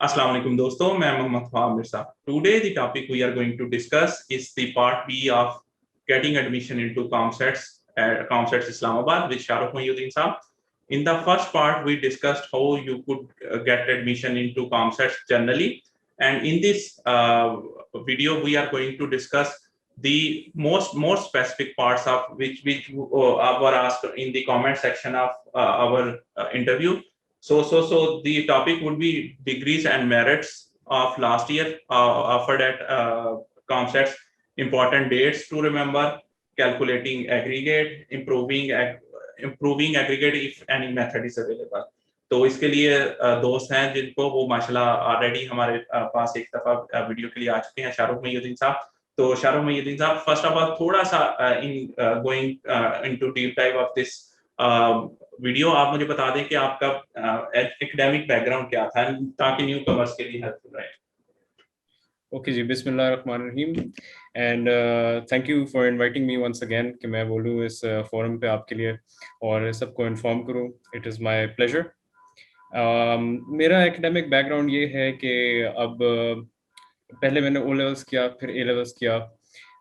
Assalamu alaikum दोस्तों, मैं मोहम्मद ख्वाब Mirza. Today the topic we are going to discuss is the part B of getting admission into ComSets at ComSets Islamabad with Shahrukh Mohyuddin Saab. In the first part, we discussed how you could get admission into ComSets generally, and in this video, we are going to discuss the more specific parts of which were asked in the comment section of our interview. So the topic would be degrees and merits of last year offered at ComSets, important dates to remember, calculating aggregate, improving aggregate if any method is available. तो इसके लिए दोस्त हैं जिनको वो माशाल्लाह already हमारे पास एक दफा वीडियो के लिए आ चुके हैं, शाहरुख मोहिउद्दीन साहब। तो शाहरुख मोहिउद्दीन साहब, फर्स्ट ऑफ ऑल थोड़ा सा in going into deep dive of this video, आप मुझे बता दें कि आपका एकेडमिक बैकग्राउंड क्या था ताकि न्यू कमर्स के लिए हेल्पफुल रहे। ओके जी, बिस्मिल्लाहिर्रहमानिर्रहीम and thank you for inviting me once again कि मैं बोलूँ इस फोरम पे आपके लिए और सबको इन्फॉर्म करूँ। It is my pleasure. मेरा एकेडमिक बैकग्राउंड ये है कि अब पहले मैंने ओ लेवल्स किया, फिर ए लेवल्स किया,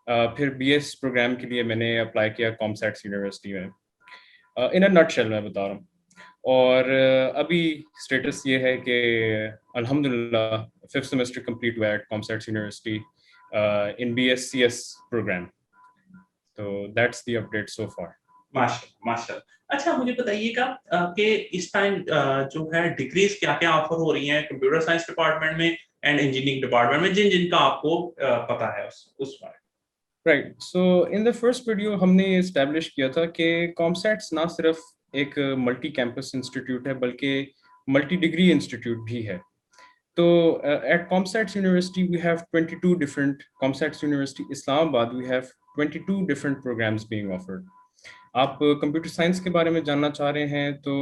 फिर बीएस प्रोग्राम के लिए मैंने अप्लाई किया कॉमसेट्स यूनिवर्सिटी में। इन अ नटशेल मैं बता रहा हूँ। और अभी स्टेटस ये है कि अल्हम्दुलिल्लाह 5th सेमेस्टर कंप्लीट हुआ है एट कॉमसेट्स यूनिवर्सिटी इन बीएससीएस प्रोग्राम। तो दैट्स द अपडेट सो फार। माशाल्लाह। अच्छा, मुझे बताइएगा कि इस टाइम जो है डिग्रीज क्या-क्या ऑफर हो रही हैं कंप्यूटर साइंस डिपार्टमेंट में एंड इंजीनियरिंग डिपार्टमेंट में, जिनका आपको पता है उस बारे। Right, so in the first video हमने एस्टैब्लिश किया था कि कॉमसेट्स ना सिर्फ एक मल्टी कैंपस इंस्टीट्यूट है बल्कि मल्टी डिग्री इंस्टीट्यूट भी है। तो at COMSATS university we have 22 different, COMSATS university Islamabad we have 22 different programs being offered. आप कंप्यूटर साइंस के बारे में जानना चाह रहे हैं तो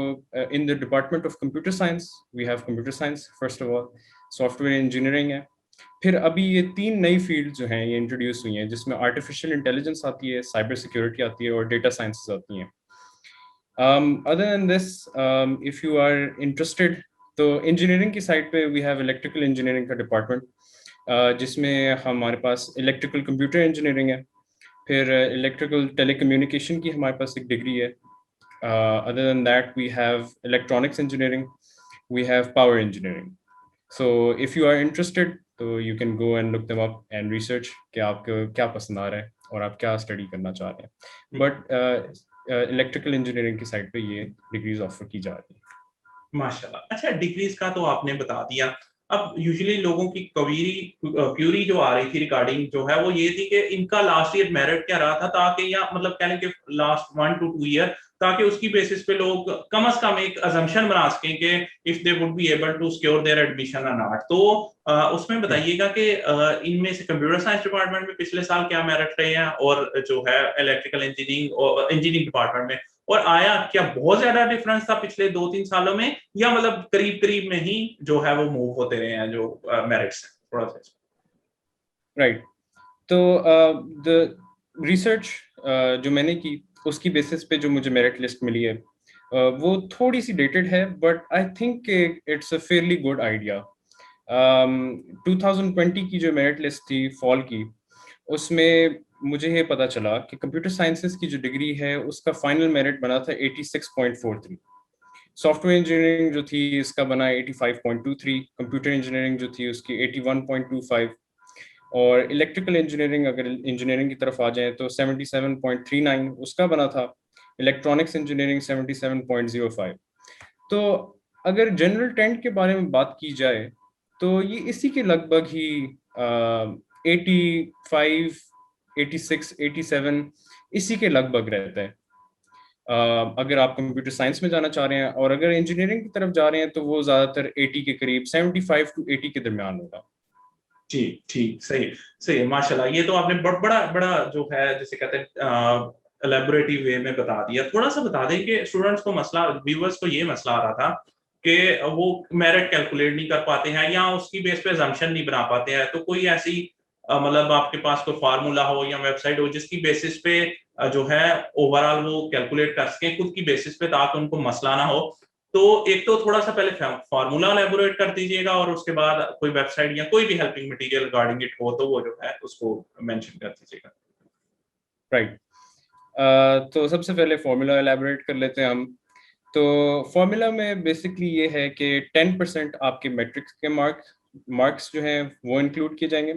in the department of computer science we have computer science first of all, software engineering है, फिर अभी ये 3 नई फील्ड जो हैं ये इंट्रोड्यूस हुई हैं जिसमें आर्टिफिशियल इंटेलिजेंस आती है, साइबर सिक्योरिटी आती है और डेटा साइंसेस आती हैं। Other than this, if you are interested तो इंजीनियरिंग की साइड पे वी हैव इलेक्ट्रिकल इंजीनियरिंग का डिपार्टमेंट, जिसमें हमारे पास इलेक्ट्रिकल कंप्यूटर इंजीनियरिंग है, फिर इलेक्ट्रिकल टेलीकम्युनिकेशन की हमारे पास एक डिग्री है। Other than that we have electronics engineering, we have power engineering. So if you are interested तो you can go and look them up and research कि आपको क्या पसंद आ रहा है और आप क्या स्टडी करना चाह रहे हैं। बट इलेक्ट्रिकल इंजीनियरिंग की साइड पे ये डिग्रीज ऑफर की जा रही है। माशाल्लाह। अच्छा, डिग्रीज का तो आपने बता दिया। अब यूजुअली लोगों की क्यूरी जो आ रही थी रिगार्डिंग जो है वो ये थी कि इनका लास्ट ईयर मेरिट क्या रहा था, ताकि या मतलब कह लें कि लास्ट 1 to 2 ईयर, ताकि उसकी बेसिस पे लोग कम से कम एक अजम्पशन बना सकें कि if they would be able to secure their admission और नॉट। तो उसमें बताइएगा कि इनमें से कंप्यूटर साइंस डिपार्टमेंट में पिछले साल क्या मेरिट रहे हैं और जो है इलेक्ट्रिकल इंजीनियरिंग और इंजीनियरिंग डिपार्टमेंट में, और आया क्या बहुत ज्यादा डिफरेंस था पिछले 2-3 सालों में, या मतलब करीब करीब में ही जो है वो मूव होते रहे हैं जो मेरिट्स हैं थोड़ा सा। राइट, तो द रिसर्च जो मैंने की उसकी बेसिस पे जो मुझे मेरिट लिस्ट मिली है वो थोड़ी सी डेटेड है, but I think it's a fairly good idea. 2020 की जो मेरिट लिस्ट थी फॉल की, उसमें मुझे ये पता चला कि कंप्यूटर साइंसेस की जो डिग्री है उसका फाइनल मेरिट बना था 86.43, सॉफ्टवेयर इंजीनियरिंग जो थी इसका बना 85.23, कंप्यूटर इंजीनियरिंग जो थी उसकी 81.25, और इलेक्ट्रिकल इंजीनियरिंग अगर इंजीनियरिंग की तरफ आ जाए तो 77.39 उसका बना था, इलेक्ट्रॉनिक्स इंजीनियरिंग 77.05। तो अगर जनरल टेंट के बारे में बात की जाए तो ये इसी के लगभग ही 85, 86, 87 इसी के लगभग रहता है अगर आप कंप्यूटर साइंस में जाना चाह रहे हैं, और अगर इंजीनियरिंग की तरफ जा रहे हैं तो वो ज्यादातर 80 के करीब, 75 to 80 के दरमियान होगा। जी ठीक, सही सही, माशाल्लाह। ये तो आपने बड़ा बड़ा जो है जैसे कहते हैं एलेबोरेटिव वे में बता दिया। थोड़ा सा बता दें कि स्टूडेंट्स को मसला, व्यूअर्स को ये मसला आ रहा था कि वो मेरिट कैलकुलेट नहीं कर पाते हैं या उसकी बेस पे अजम्पशन नहीं बना पाते हैं। तो कोई ऐसी मतलब आपके पास कोई फार्मूला हो या वेबसाइट हो जिसकी बेसिस पे जो है ओवरऑल वो कैलकुलेट कर सकें खुद की बेसिस पे, ताकि उनको मसला ना हो। तो एक तो थोड़ा सा पहले फार्मूला एलेबोरेट कर दीजिएगा और उसके बाद कोई वेबसाइट या कोई भी हेल्पिंग मटेरियल रिगार्डिंग इट हो तो वो जो है उसको मेंशन कर दीजिएगा। राइट। तो सबसे पहले फॉर्मूला एलैबोरेट कर लेते हैं हम। तो फॉर्मूला में बेसिकली ये है कि 10% आपके मैट्रिक्स के मार्क्स जो हैं वो इंक्लूड किए जाएंगे,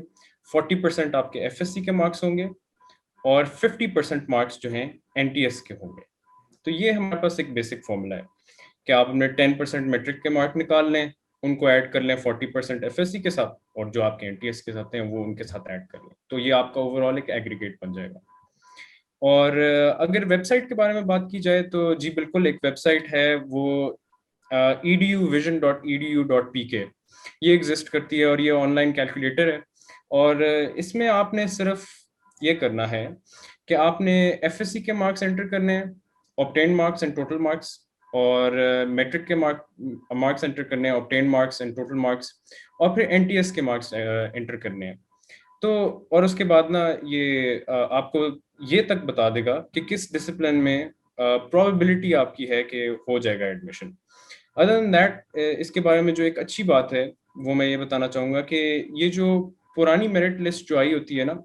40% आपके एफएससी के मार्क्स होंगे और 50% मार्क्स जो हैं एनटीएस के होंगे। तो ये हमारे पास एक बेसिक फॉर्मूला है कि आप अपने 10% मैट्रिक के मार्क निकाल लें, उनको ऐड कर लें 40% एफएससी के साथ, और जो आपके एनटीएस के साथ हैं वो उनके साथ ऐड कर लें, तो ये आपका ओवरऑल एक एग्रीगेट बन जाएगा। और अगर वेबसाइट के बारे में बात की जाए तो जी बिल्कुल, एक वेबसाइट है वो eduvision.edu.pk, ये एग्जिस्ट करती है और ये ऑनलाइन कैलकुलेटर है। और इसमें आपने सिर्फ ये करना है कि आपने एफएससी के मार्क्स एंटर करने हैं, obtain marks and total marks, और मैट्रिक के मार्क्स एंटर करने हैं, obtain marks and total marks, और फिर एनटीएस के मार्क्स एंटर करने हैं। तो और उसके बाद ना ये आपको ये तक बता देगा कि किस डिसिप्लिन में प्रोबेबिलिटी आपकी है कि हो जाएगा एडमिशन। अदर देन दैट, इसके बारे में जो एक अच्छी बात है वो मैं ये बताना चाहूँगा कि ये जो पुरानी मेरिट लिस्ट जो आई होती है ना,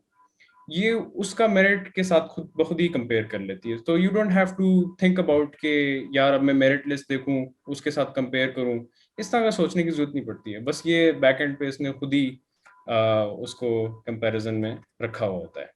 ये उसका मेरिट के साथ खुद ब खुद ही कंपेयर कर लेती है। तो you don't have to think about कि यार अब मैं मेरिट लिस्ट देखूं उसके साथ कंपेयर करूं, इस तरह का सोचने की जरूरत नहीं पड़ती है। बस ये बैक एंड पे इसने खुद ही उसको कंपैरिजन में रखा हुआ होता है,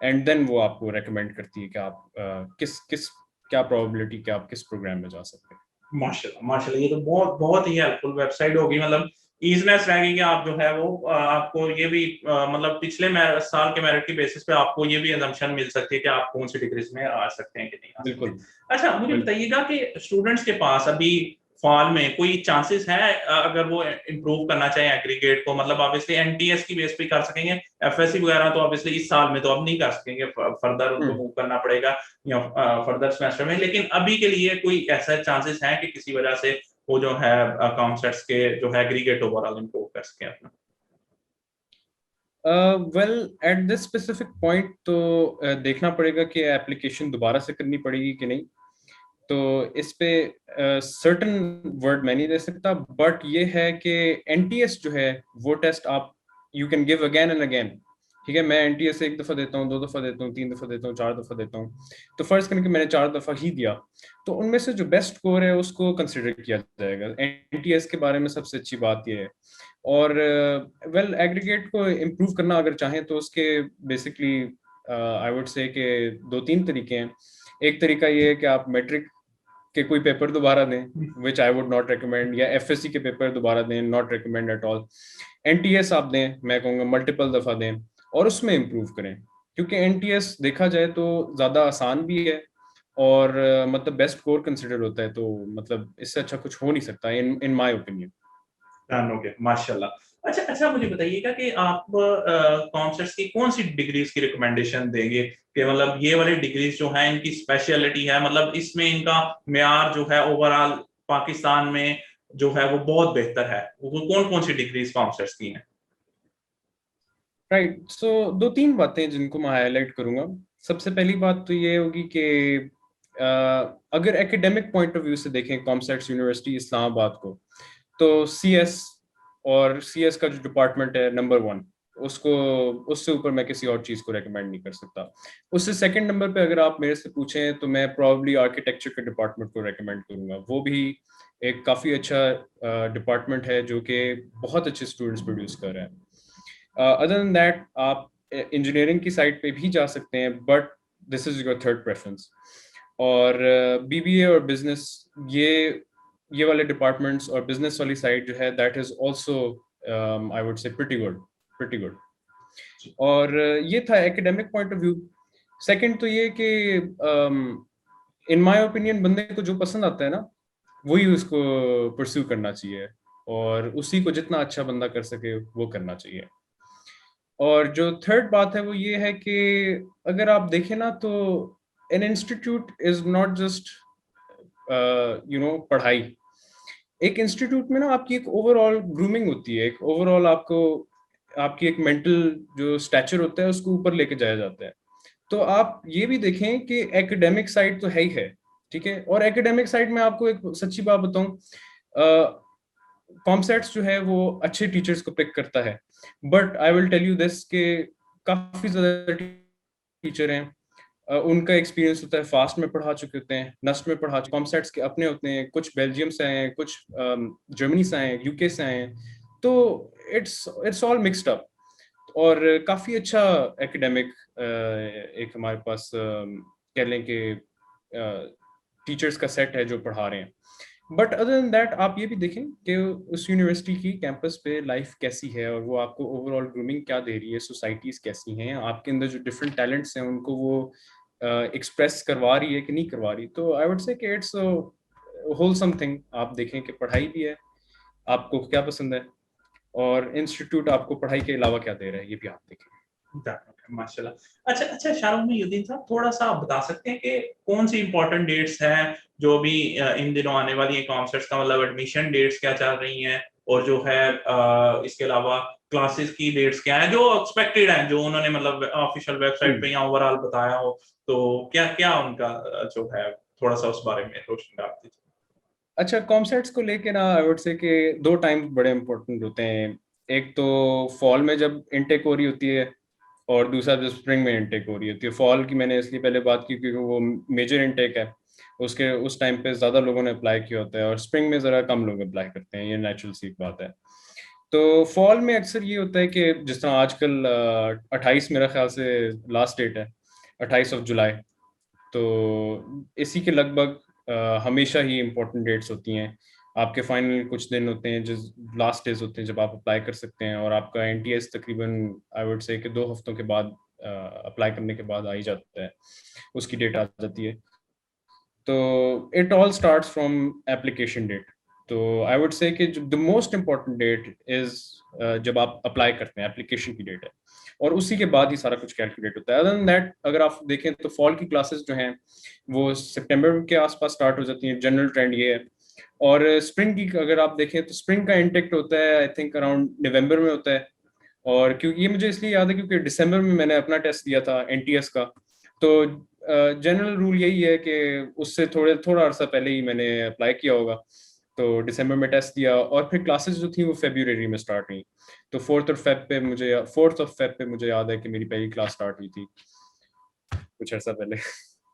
एंड देन वो आपको रेकमेंड करती है कि आप किस किस क्या प्रोबेबिलिटी कि आप किस प्रोग्राम में जा सकते हैं। माशाल्लाह माशाल्लाह, ये तो बहुत बहुत ही हेल्पफुल वेबसाइट होगी। मतलब ईजनेस रहेगी कि आप जो है वो आपको ये भी मतलब पिछले साल के मेरिट की बेसिस पे आपको ये भी असम्पशन मिल सकती है कि आप कौन सी डिग्रीज में आ सकते हैं कि नहीं आ सकते। बिल्कुल। अच्छा, मुझे बताइएगा कि स्टूडेंट्स के पास अभी फॉल में कोई चांसेस है अगर वो इम्प्रूव करना चाहे एग्रीगेट को, मतलब ऑब्वियसली एनटीएस की बेस पे कर सकेंगे, एफएससी वगैरह तो ऑब्वियसली इस साल में तो अब नहीं कर सकेंगे, फर्दर उनको मूव करना पड़ेगा या फर्दर सेमेस्टर में, लेकिन अभी के लिए कोई ऐसा चांसेस है कि किसी वजह से वो जो है कॉन्सेप्ट्स के जो है एग्रीगेट ओवरऑल इम्प्रूव कर सके अपना? Well, at this specific point तो देखना पड़ेगा कि एप्लीकेशन दोबारा से करनी पड़ेगी कि नहीं। तो इस पे सर्टन वर्ड मैं नहीं दे सकता, बट ये है कि एनटीएस जो है वो टेस्ट आप you can give again and again. ठीक है, मैं एनटीएस एक दफा देता हूँ, 2 दफा देता हूँ, 3 दफा देता हूँ, 4 दफा देता हूँ। तो फर्ज करें कि मैंने 4 दफा ही दिया, तो उनमें से जो बेस्ट स्कोर है उसको कंसिडर किया जाएगा। एनटीएस के बारे में सबसे अच्छी बात यह है। और वेल, एग्रीगेट को इम्प्रूव करना अगर चाहें तो उसके बेसिकली आई वुड से कि 2-3 तरीके हैं। एक तरीका ये है कि आप मैट्रिक के कोई पेपर दोबारा दें, विच आई वुड नॉट रिकमेंड, या एफएससी के पेपर दोबारा दें, not recommend at all. NTS आप दें, मैं कहूँगा मल्टीपल दफा दें और उसमें इम्प्रूव करें, क्योंकि एनटीएस देखा जाए तो ज़्यादा आसान भी है और मतलब बेस्ट स्कोर कंसिडर होता है। तो मतलब इससे अच्छा कुछ हो नहीं सकता इन माय ओपिनियन। डन हो गया, माशाल्लाह। अच्छा अच्छा, मुझे बताइएगा कि आप कॉन्सेप्ट्स की कौन सी डिग्रीज की रिकमेंडेशन देंगे कि मतलब ये वाली डिग्रीज जो है इनकी स्पेशलिटी है, मतलब इसमें इनका मेयार जो है ओवरऑल पाकिस्तान में जो है वो बहुत बेहतर है, वो कौन कौन सी डिग्रीज कॉन्सेप्ट्स की हैं? राइट। सो 2-3 बातें जिनको मैं हाईलाइट करूंगा। सबसे पहली बात तो ये होगी कि अगर एकेडमिक पॉइंट ऑफ व्यू से देखें कॉमसेट्स यूनिवर्सिटी इस्लामाबाद को, तो सीएस और सीएस का जो डिपार्टमेंट है नंबर 1, उसको उससे ऊपर मैं किसी और चीज़ को रेकमेंड नहीं कर सकता। उससे सेकंड नंबर पे अगर आप मेरे से पूछें तो मैं प्रॉब्ली आर्किटेक्चर के डिपार्टमेंट को रेकमेंड करूंगा। वो भी एक काफ़ी अच्छा डिपार्टमेंट है जो कि बहुत अच्छे स्टूडेंट्स प्रोड्यूस कर रहा है। अदर देन दैट, आप इंजीनियरिंग की साइड पे भी जा सकते हैं, but this is your third preference. और बीबीए और बिजनेस, ये वाले डिपार्टमेंट्स और बिजनेस वाली साइड जो है that is also I would से प्रिटी गुड, प्रिटी गुड। और ये था academic point of view. Second तो ये कि इन माय ओपिनियन बंदे को जो पसंद आता है ना वही उसको परस्यू करना चाहिए, और उसी को जितना अच्छा बंदा कर सके वो करना चाहिए। और जो थर्ड बात है वो ये है कि अगर आप देखें ना तो an institute is not just पढ़ाई। एक इंस्टीट्यूट में ना आपकी एक ओवरऑल ग्रूमिंग होती है, एक ओवरऑल आपको आपकी एक मेंटल जो स्टैचर होता है उसको ऊपर लेके जाया जाता है। तो आप ये भी देखें कि एकेडमिक साइड तो है ही है, ठीक है। और एकेडमिक साइड में आपको एक सच्ची बात बताऊं, कॉमसेट्स जो है वो अच्छे टीचर्स को पिक करता है, but I will tell you this के काफी ज्यादा टीचर हैं, उनका एक्सपीरियंस होता है फास्ट में पढ़ा चुके होते हैं, नस्ट में पढ़ा चुके, कॉमसेट्स के अपने होते हैं, कुछ बेल्जियम से आए हैं, कुछ जर्मनी से आए हैं, यूके से आए हैं, तो इट्स ऑल मिक्सड अप। और काफी अच्छा एकेडमिक एक हमारे पास कह लें कि टीचर्स का सेट है जो पढ़ा रहे हैं। बट अदर देन दैट आप ये भी देखें कि उस यूनिवर्सिटी की कैंपस पे लाइफ कैसी है, और वो आपको ओवरऑल ग्रूमिंग क्या दे रही है, सोसाइटीज कैसी हैं, आपके अंदर जो डिफरेंट टैलेंट्स हैं उनको वो एक्सप्रेस करवा रही है कि नहीं करवा रही। तो आई वुड से कि इट्स होलसम थिंग। आप देखें कि पढ़ाई भी है, आपको क्या पसंद है, और इंस्टीट्यूट आपको पढ़ाई के अलावा क्या दे रहा है, ये भी आप देखें। माशाल्लाह। अच्छा अच्छा शाहरुख मोहिउद्दीन साहब, थोड़ा सा आप बता सकते हैं कि कौन सी इंपॉर्टेंट डेट्स हैं जो भी इन दिनों आने वाली है कॉन्सर्ट्स का, मतलब एडमिशन डेट्स क्या चल रही हैं, और जो है इसके अलावा क्लासेस की डेट्स क्या है जो एक्सपेक्टेड है, जो उन्होंने मतलब ऑफिशियल वेबसाइट पे या ओवरऑल बताया हो, तो क्या क्या उनका जो है थोड़ा सा उस बारे में रोशनी डाल दीजिए। अच्छा, कॉमसेट्स को लेके ना आई वुड से कि दो टाइम बड़े इंपॉर्टेंट होते हैं। एक तो फॉल में जब इनटेक हो रही होती है, और दूसरा जो स्प्रिंग में इनटेक हो रही होती है। फॉल की मैंने इसलिए पहले बात की क्योंकि वो मेजर इनटेक है, उसके उस टाइम पे ज्यादा लोगों ने अप्लाई किया होता है, और स्प्रिंग में जरा कम लोग अप्लाई करते हैं, ये नेचुरल सी बात है। तो फॉल में अक्सर ये होता है कि जिस तरह आजकल 28 मेरा ख्याल से लास्ट डेट है, 28 जुलाई, तो इसी के लगभग हमेशा ही इम्पोर्टेंट डेट्स होती हैं। आपके फाइनल कुछ दिन होते हैं जो लास्ट डेज होते हैं जब आप अप्लाई कर सकते हैं, और आपका एनटीएस तकरीबन आई वुड से कि 2 हफ्तों के बाद अप्लाई करने के बाद आ ही जाता है, उसकी डेट आ जाती है। तो it all starts from application date. तो आई वुड से कि the most important date is जब आप अप्लाई करते हैं, एप्लीकेशन की डेट है, और उसी के बाद ही सारा कुछ कैलकुलेट होता है। अदर देन दैट अगर आप देखें तो फॉल की क्लासेस जो हैं वो सितंबर के आसपास स्टार्ट हो जाती हैं, जनरल ट्रेंड ये है। और स्प्रिंग की अगर आप देखें तो स्प्रिंग का इंटेक्ट होता है आई थिंक अराउंड नवंबर में होता है। और क्योंकि ये मुझे इसलिए याद है क्योंकि दिसंबर में मैंने अपना टेस्ट दिया था एनटीएस का। तो जनरल रूल यही है कि उससे थोड़ा अरसा पहले ही मैंने अप्लाई किया होगा। तो दिसंबर में टेस्ट दिया, और फिर क्लासेस जो थी वो फरवरी में स्टार्ट हुई। तो 4th ऑफ फेब पे मुझे याद है कि मेरी पहली क्लास स्टार्ट हुई थी कुछ अर्सा पहले।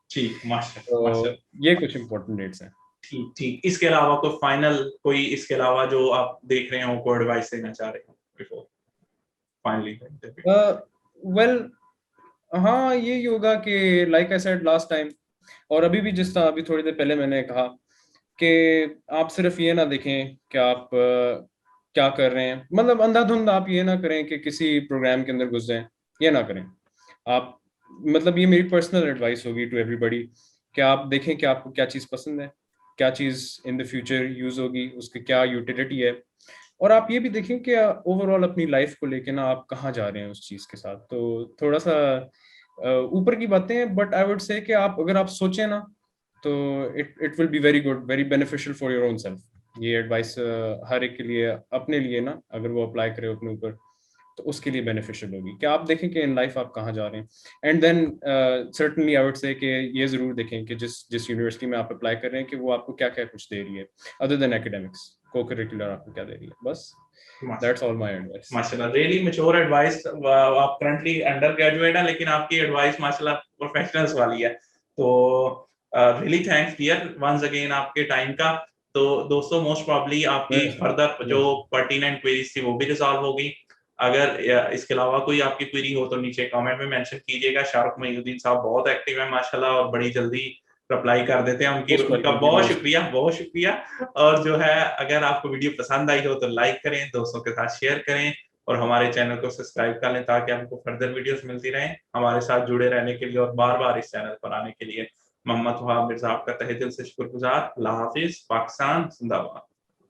ठीक, तो माशा ये कुछ इंपॉर्टेंट डेट्स हैं। ठीक ठीक। इसके अलावा कोई फाइनल, कोई इसके अलावा जो आप देख रहे हो, कोई एडवाइस देना चाह रहे हो बिफोर फाइनली? वेल हाँ, ये होगा कि like I said last time, और अभी भी जिस तरह अभी थोड़ी देर पहले मैंने कहा कि आप सिर्फ ये ना देखें कि आप क्या कर रहे हैं, मतलब अंधाधुंध आप ये ना करें कि किसी प्रोग्राम के अंदर घुस जाएं, ये ना करें आप। मतलब ये मेरी पर्सनल एडवाइस होगी टू एवरीबॉडी कि आप देखें कि आपको क्या चीज़ पसंद है, क्या चीज़ इन द फ्यूचर यूज होगी, उसकी क्या यूटिलिटी है, और आप ये भी देखें कि ओवरऑल अपनी लाइफ को लेके ना आप कहाँ जा रहे हैं उस चीज़ के साथ। तो थोड़ा सा ऊपर की बातें हैं, बट आई वुड से कि आप अगर आप सोचें ना तो it will be very good, very beneficial for your own self. ये एडवाइस हर एक के लिए, अपने लिए ना, अगर वो अप्लाई करे अपने ऊपर तो उसके लिए बेनिफिशियल होगी कि आप देखें कि इन लाइफ आप कहाँ जा रहे हैं। And then certainly I would say कि ये जरूर देखें कि जिस जिस यूनिवर्सिटी में आप अप्लाई कर रहे हैं कि वो आपको क्या क्या कुछ दे रही है अदर देन एकेडमिक्स, को करिकुलर आपको क्या दे रही है। बस दैट्स ऑल माय एडवाइस। माशाल्लाह, रियली मैच्योर एडवाइस। आप करंटली अंडर ग्रेजुएट हैं, लेकिन आपकी एडवाइस माशाल्लाह प्रोफेशनल्स वाली है। तो really thanks dear once again आपके टाइम का। तो दोस्तों, मोस्ट प्रॉब्ली आपकी फर्दर जो पर्टिनेंट क्वेरीज थी वो भी रिजॉल्व होगी। अगर इसके अलावा कोई आपकी क्वेरी हो तो नीचे कमेंट में मेंशन कीजिएगा। शाहरुख मोहिउद्दीन साहब बहुत एक्टिव हैं माशाल्लाह, और बड़ी जल्दी रिप्लाई कर देते हैं। उनका बहुत शुक्रिया, बहुत शुक्रिया। और जो है, अगर आपको वीडियो पसंद आई हो तो लाइक करें, दोस्तों के साथ शेयर करें, और हमारे चैनल को सब्सक्राइब कर लें ताकि आपको फर्दर वीडियोस मिलती रहें। हमारे साथ जुड़े रहने के लिए और बार-बार इस चैनल पर आने के लिए मोहम्मद वहाब मिर्जा आपका तहे दिल से शुक्रगुजार। अल्लाह हाफिज। पाकिस्तान जिंदाबाद।